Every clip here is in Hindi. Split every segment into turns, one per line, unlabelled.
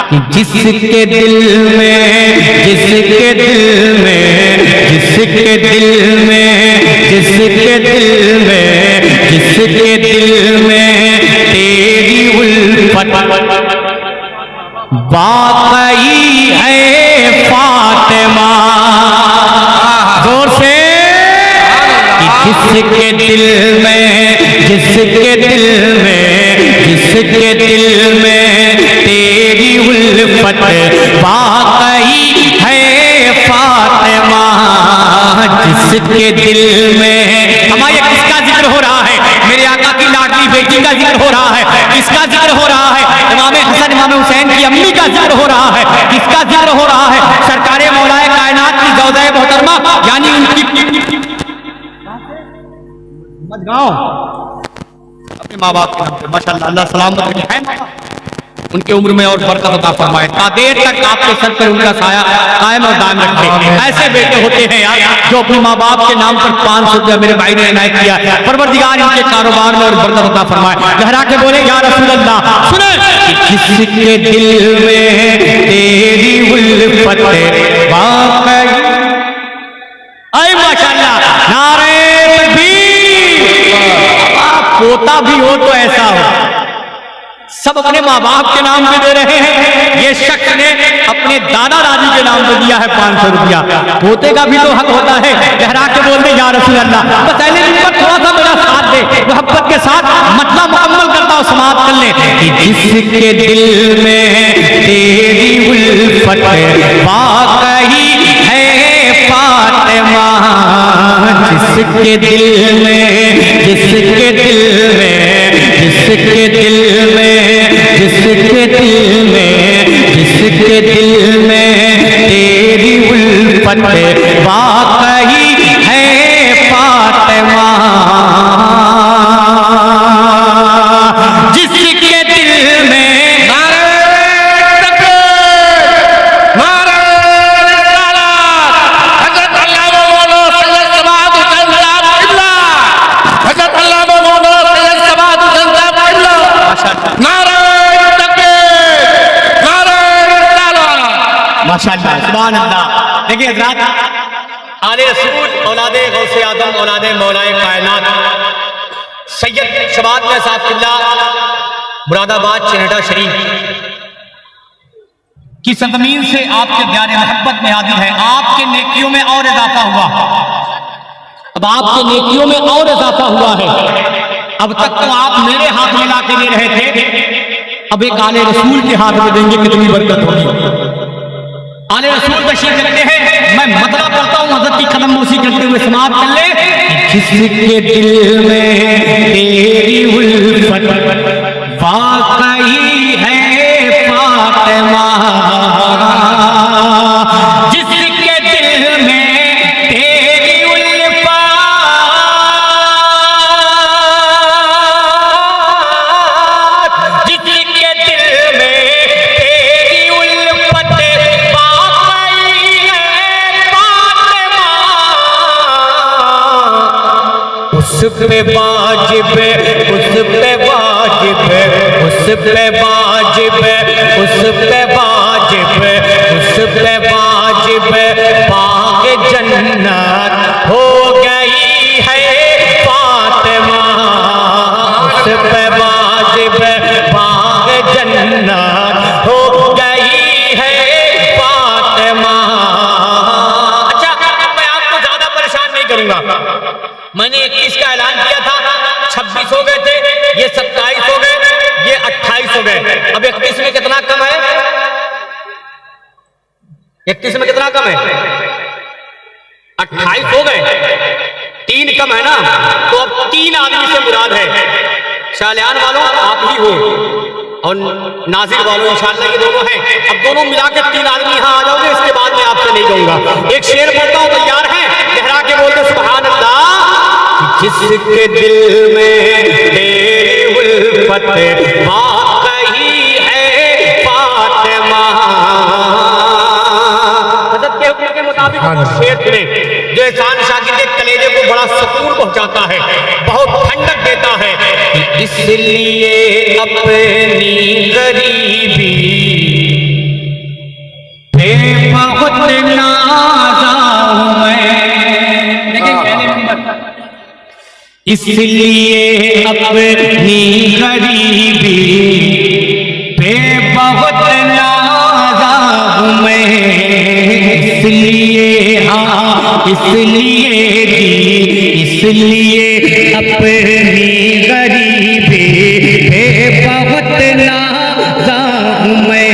कि जिसके दिल में जिसके दिल में जिसके दिल में जिसके दिल में जिसके दिल में तेरी उल्फत वाकई है फातिमा, जोर से, कि जिसके दिल में जिसके दिल में जिसके दिल में तेरी उल्फत वाकई है फातिमा, जिसके दिल में। हमारे किसका जिक्र हो रहा है? मेरे आका की लाडली बेटी का जिक्र हो रहा है। किसका जिक्र हो रहा है? इमाम हसन इमाम हुसैन की अम्मी का जिक्र हो रहा है। किसका जिक्र हो रहा है? सरकारे मौलाए कायनात की ज़ौजा मोहतरमा, यानी उनकी मदगांव अपने माँ बाप के नाम पे माशाअल्लाह, अल्लाह सलामत रखे, उनके उम्र में और बरकत अता फरमाए, ता देर तक आपके सर पर उनका साया कायम और दायम रखे। ऐसे बेटे होते हैं यार जो अपने माँ बाप के नाम पर 500 रुपया मेरे भाई ने इनायत किया। परवरदिगार इनके कारोबार में और बरकत अता फरमाए। लहरा के बोले या रसूल अल्लाह, सुने, जिसके दिल में तेरी उल्फत वाकई, ऐ माशाअल्लाह, नारे पोता भी हो तो ऐसा हो। सब अपने माँ बाप के नाम पे दे रहे हैं, ये शख्स ने अपने दादा दादी के नाम पे दिया है 500 रुपया। पोते का भी तो हक होता है। लहरा के बोल दे या रसूल अल्लाह, बस पहले पर थोड़ा सा मेरा साथ दे, मोहब्बत के साथ मतलब मुकम्मल करता हूँ, समाप्त कर ले। कि जिसके दिल में तेरी उल्फत वाकई है फातिमा, जिसके दिल में जिसके दिल में जिसके दिल में जिसके दिल में जिसके दिल में तेरी उल्फत वाकई है फातिमा, जिसके दिल में माशाअल्लाह सुभान अल्लाह। देखिए हज़रात, आले रसूल औलादे गौसे आदम औलादे मौलाए कायनात सैयद शबाब साफिल्ला मुरादाबाद चनेटा शरीफ की सरजमीन से आपके प्यारे मोहब्बत में हाजिर है। आपके नेकियों में और इजाफा हुआ, अब आपके नेकियों में और इजाफा हुआ है। अब तक तो आप मेरे हाथ में ला के दे रहे थे, अब एक आले रसूल के हाथ में देंगे, कितनी बरकत होगी। आले रसूल तशरीफ रखते हैं, मैं मतलब पढ़ता हूँ, हज़रत की कदम बोसी करते हुए समाप्त कर ले। जिसके दिल में तेरी उल्फत वाकई है फातिमा, जिसके दिल में तेरी उल्फत, जिसके दिल में तेरी उल्फत उस पे वाजिब उस पे वाजिब उस पे वाजिब उस पे वाजिब उस पे वाजिब बाग़ जन्नत हो गई है फातिमा, उस पे वाजिब बाग़ जन्नत हो गई है फातिमा। अच्छा, मैं आपको ज्यादा परेशान नहीं करूंगा। मैंने 21 का ऐलान किया था, 26 हो गए थे, ये 27 हो गए, ये 28 हो गए। अब 31 में कितना कम है? 31 में कितना कम है? 28 हो गए, 3 कम है ना, तो अब 3 आदमी से मुराद है। शालियान वालों आप ही हो और नाजिर वालों इंशाअल्लाह ये दोनों हैं। अब दोनों मिलाकर 3 आदमी यहाँ आ जाओगे, इसके बाद मैं आपसे नहीं कहूंगा। एक शेर पढ़ता हूँ, तैयार है? लहरा के बोलते सुभान अल्लाह। जिसके दिल में तेरी उल्फत वाकई है फातिमा, हज़रत के हुक्म के मुताबिक शेर चुने जो एहसान शाकिर के कलेजे को बड़ा सुकून पहुंचाता है, बहुत ठंडक देता है। इसलिए अपनी गरीबी इसलिए अपनी गरीबी पे बहुत नाज़ा हूँ मैं, इसलिए हाँ इसलिए जी, इसलिए अपनी गरीबी पे बहुत नाज़ा हूँ मैं,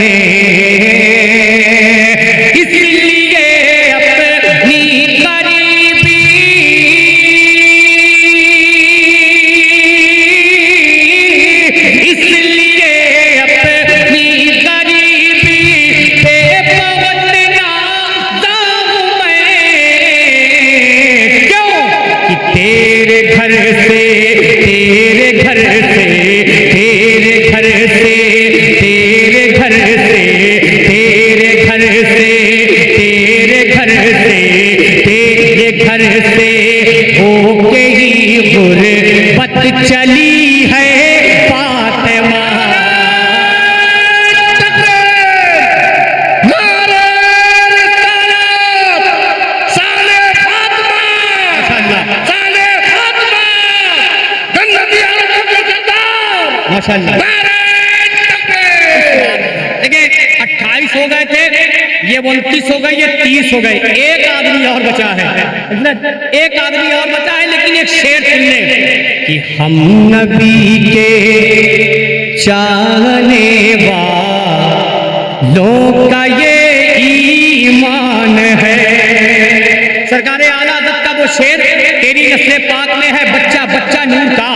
इसलिए अपनी गरीबी, इसलिए अपनी गरीबी पे बहुत नाज़ा हूँ मैं। क्यों कि तेरे घर से, तेरे घर से, तेरे घर से, तेरे घर से, तेरे घर से, तेरे घर से, तेरे घर से होके ही गुरबत चली है फातिमा। माशाअल्लाह। देखिए 28 हो गए थे, ये 29 हो गए, ये 30 हो गए, एक आदमी और बचा है, एक आदमी और बचा है, लेकिन एक शेर सुनने कि हम नबी के चाहने वालों का ये ईमान है। सरकारे आला हज़रत का वो शेर, तेरी नस्ल पाक में है बच्चा बच्चा नूर का,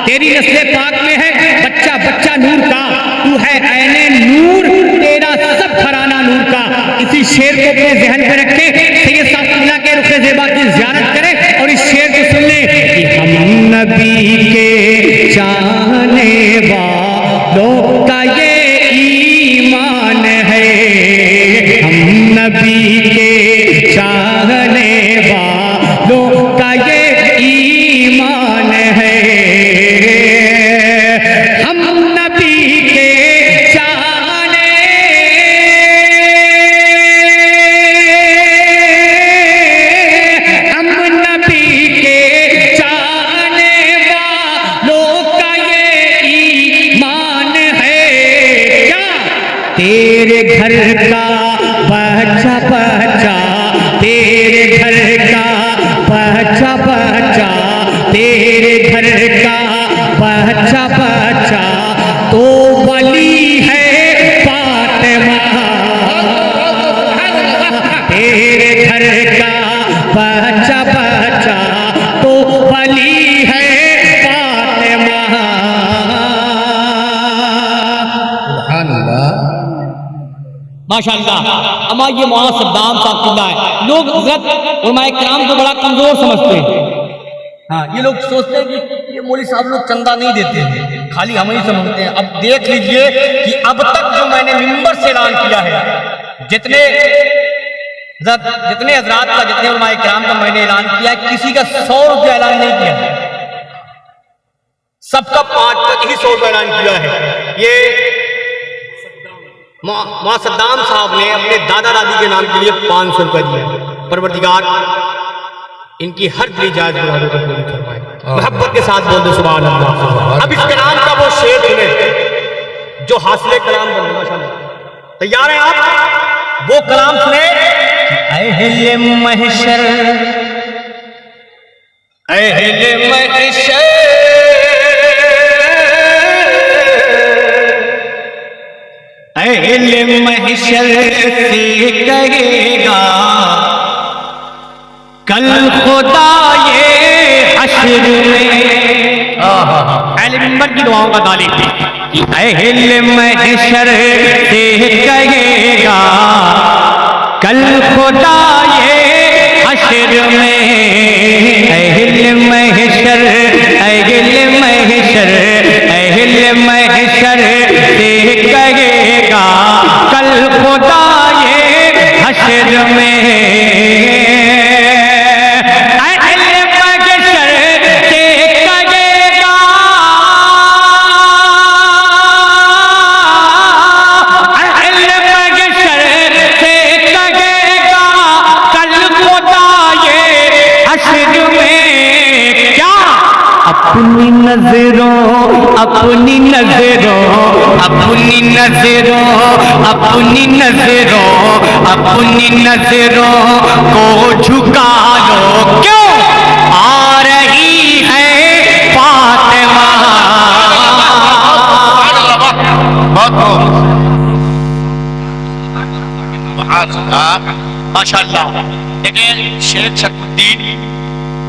तेरी नस्ल पाक में है बच्चा बच्चा नूर का, तू है ऐने नूर, तेरा सब घराना नूर का। इसी शेर को अपने जहन में रखें, सैयद साहब किबला के रुख़ ज़ेबा की ज़ियारत करें और इस शेर को सुन लें कि हम नबी के चाहने वालों का ये ईमान है, हम नबी के चाहने वालों का ये ईमान है, हम नबी के चाहने, हम नबी के चाहने वालों का ये ईमान है। क्या तेरे घर का बच्चा बच्चा, तेरे घर का बच्चा बच्चा, तेरे घर का बच्चा बच्चा तो वली है फातिमा, तेरे घर का बच्चा बच्चा तो वली है फातिमा। माशाअल्लाह। अमा ये मौलाना सद्दाम साहब किबला है। लोग हज़रत उलमाए किराम को बड़ा कमजोर समझते हैं। हाँ, ये लोग सोचते हैं कि ये मौलवी साहब लोग चंदा नहीं देते हैं, खाली हम ही समझते हैं। अब देख लीजिए कि अब तक जो मैंने मिंबर से ऐलान किया है, जितने हजरात का, जितने उलमाए किराम का मैंने ऐलान किया है, किसी का 100 रुपया ऐलान नहीं किया है, सबका 5 ही 100 रुपया ऐलान किया है। ये मौलाना सद्दाम साहब ने अपने दादा दादी के नाम के लिए 500 रुपये दिए। परवरदिगार इनकी हर दिली जायज मुरादों को पूरी फरमाए। मोहब्बत के साथ बोल दो सुभान अल्लाह। अब इस कलाम का वो शेर सुने जो हासिल कलाम बने। माशाअल्लाह, तैयार हैं आप? वो कलाम सुने। अहले महशर, अहले महशर, अहले महशर से कहेगा कल खुदा ये हश्र में। अहले मिंबर की दुआओं का तालीब थी कि अहले महशर से कहेगा कल खुदा ये हश्र में। अहले महशर, अहले महशर, अहले महशर से कहेगा कल खुदा ये हश्र में। अपनी नजरों अपनी नजरों अपनी नजरों अपनी नजरों अपनी नजरों को झुका लो, क्यों आ रही है फातिमा।
माशाअल्लाह। देखिए शेख शरफुद्दीन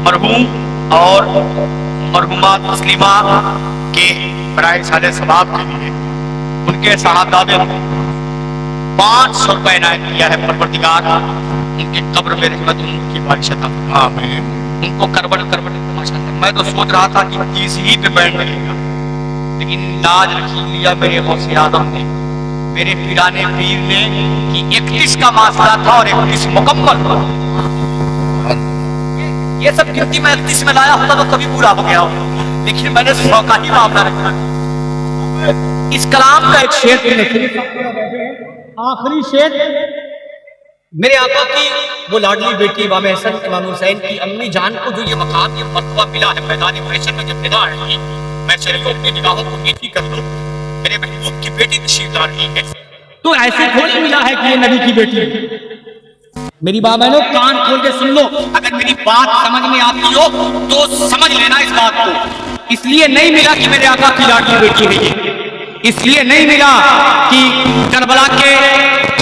मरहूम और मरहूमा तस्लीमा के बराए साले सवाब के लिए उनके साहबजादे 500 रुपए इनायत किया है। परवरदिगार उनके कब्र में रहमत उनकी बारिश अता फरमाए। उनको करबट माशाअल्लाह। मैं तो सोच रहा था कि 30 ही पे बैठ लगेगा, लेकिन लाज रखी लिया मेरे गौसे आज़म ने, मेरे पीराने पीर ने, कि 31 का मासला था और 31 मुकम्मल। ये सब गिनती मैं 31 में लाया होता तो कभी पूरा हो गया हो, लेकिन मैंने 100 का ही मामला रखा। इस कलाम का एक शेर आखिरी शेर मेरे आका की वो लाडली बेटी इमाम हसन इमाम हुसैन की अम्मी जान को जो ये मकाम ये मर्तबा मिला है मैदान महशर में, जब निदा आई मैं चली अपनी निगाहों को मीठी कर लो, मेरे महबूब की बेटी तशरीफ ला रही है। तो ऐसे थोड़ी मिला है कि ये नबी की बेटी है। मेरी बात बहनों कान खोल के सुन लो, अगर मेरी बात समझ में आती हो तो समझ लेना इस बात को। इसलिए नहीं मिला कि मेरे आका की लाडली बेटी है ये, इसलिए नहीं मिला कि करबला के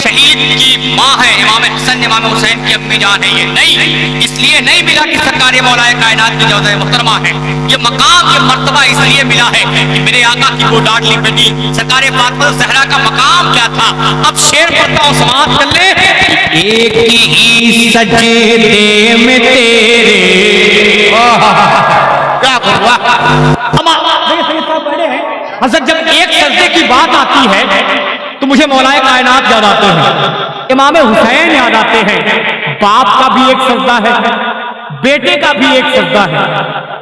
शहीद की माँ है इमाम हसन इमाम हुसैन की अम्मी जान है ये, नहीं। इसलिए नहीं मिला कि सरकार मौलाए कायनात की जौज़े मुहतरमा है। ये मकाम ये मर्तबा इसलिए मिला है कि मेरे आका की वो लाडली बेटी सरकार फातिमा ज़हरा का मकाम क्या था। अब शेर पढ़ता हूँ, समाप्त कर ले। एक ही सजदे में तेरे क्या हुआ हज़रत, जब एक सजदे की बात आती है तो मुझे मौलाए कायनात याद आते हैं, इमाम हुसैन याद आते हैं। बाप का भी एक सजदा है, बेटे का भी एक सजदा है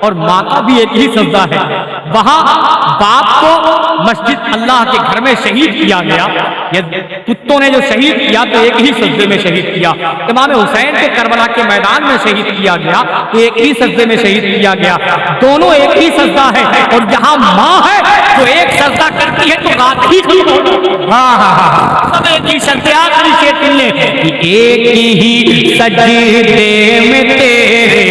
और माँ का भी एक ही सजदा है। वहां बाप को मस्जिद अल्लाह के घर में शहीद किया गया, कुत्तों ने जो शहीद किया तो एक ही सजदे में शहीद किया। इमाम हुसैन को करबला के मैदान में शहीद किया गया तो एक ही सजदे में शहीद किया गया। दोनों एक ही सजदा है और जहां माँ है तो एक सजदा करती है तो रात ही सब एक ही सजदे। आखिरी शेर सुन ले कि एक ही सजदे में तेरे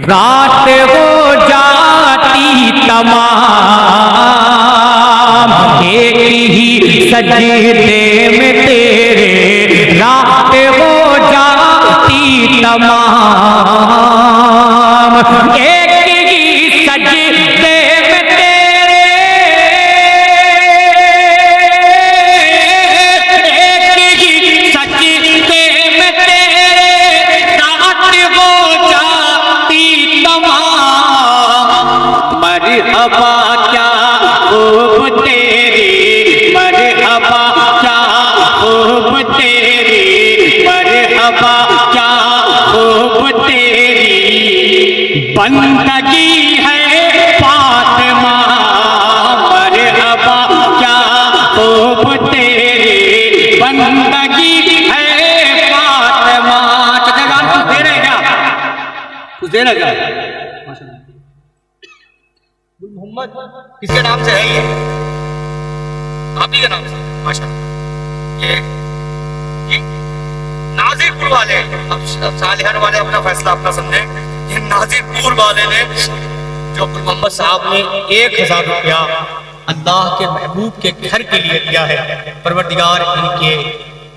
रात हो जाती तमाम, एक ही सजदे में तेरे रात हो जाती तमाम, एक ही सजदे में तेरे, एक ही सजदे में तेरे रात हो जाती तमाम। मरहबा क्या खूब तेरी, मरहबा क्या खूब तेरी, मरहबा क्या खूब तेरी बंदगी है फातिमा, मरहबा क्या खूब तेरी बंदगी है फातिमा। चचेगान कुछ दे रहे क्या, कुछ दे रहे क्या? मोहम्मद किसके नाम से है ये? आप ही के नाम से माशाअल्लाह। ये नाजिरपुर वाले, अब सालिहन वाले अपना फैसला अपना समझे। ये नाजिरपुर वाले ने जो मोहम्मद साहब ने 1000 रुपया अल्लाह के महबूब के घर के लिए दिया है, परवरदिगार इनके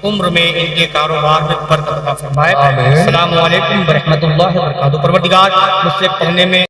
उम्र में इनके कारोबार में बरकत अता फरमाए। अस्सलामु अलैकुम व रहमतुल्लाहि व बरकातहू। परवरदिगार मुझसे पढ़ने में